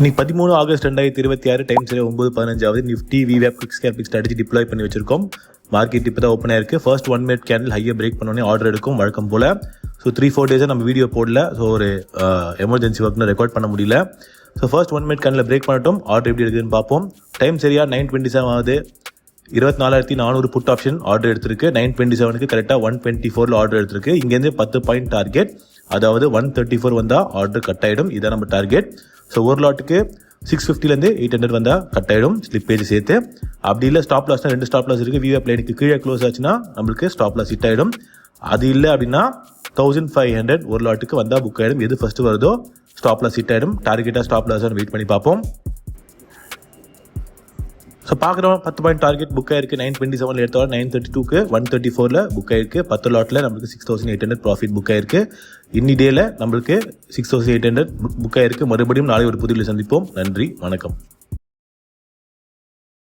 இன்னைக்கு 13 August 2026 time சரி 9:15 Nifty விவேப் quick scale big strategy deploy பண்ணி வச்சிருக்கோம். மார்க்கெட் இப்போ தான் ஓப்பன் ஆயிருக்கு. ஃபர்ஸ்ட் 1 மினிட் கேண்டில் ஹையை பிரேக் பண்ணோன்னே ஆர்டர் எடுக்கும் வழக்கம் போல. ஸோ 3-4 டேஸாக நம்ம வீடியோ போடல. ஸோ ஒரு எமர்ஜென்சி ஒர்க்னு ரெக்கார்ட் பண்ண முடியல. So first 1 minute candle break பண்ணட்டும், ஆர்டர் எப்படி எடுக்குதுன்னு பார்ப்போம். டைம் சரியா 9:27 ஆகுது. 24,400 புட் ஆப்ஷன் ஆர்டர் எடுத்திருக்கு. 9:27க்கு கரெக்டாக 124 ஆர்டர் எடுத்திருக்கு. இங்கேருந்து 10 பாயிண்ட் டார்கெட், அதாவது 134 வந்தால் ஆர்டர் கட் ஆகிடும். இதான் நம்ம டார்கெட். ஸோ ஒரு லாட்டுக்கு 650 800 வந்தால் கட் ஆகிடும் ஸ்லிப்பேஜ் சேர்த்து. அப்படி இல்லை ஸ்டாப் லாஸ்னால் 2 ஸ்டாப் லாஸ் இருக்குது. விவேப் லைனுக்கு கீழே க்ளோஸ் ஆச்சுன்னா நம்மளுக்கு ஸ்டாப் லாஸ் ஹிட் ஆகிடும். அது இல்லை அப்படின்னா 1500 ஒரு லாட்டுக்கு வந்தால் புக் ஆகிடும். எது ஃபஸ்ட்டு வருதோ ஸ்டாப் லாஸ் ஹிட் ஆகிடும். டார்கெட்டாக ஸ்டாப் லாஸாக வெயிட் பண்ணி பார்ப்போம். ஸோ பார்க்குறோம் 10 பாயிண்ட் டார்கெட் புக் ஆயிருக்கு. 9:27 எடுத்தோம். 9:32க்கு 134 புக் ஆயிருக்கு. 10 லாட்டில் நம்மளுக்கு 6,800 ப்ராஃபிட் புக் ஆயிருக்கு. இன்னி டேல நம்மளுக்கு 6,800 புக் ஆயிருக்கு. மறுபடியும் நாளை ஒரு புதிய சந்திப்போம். நன்றி, வணக்கம்.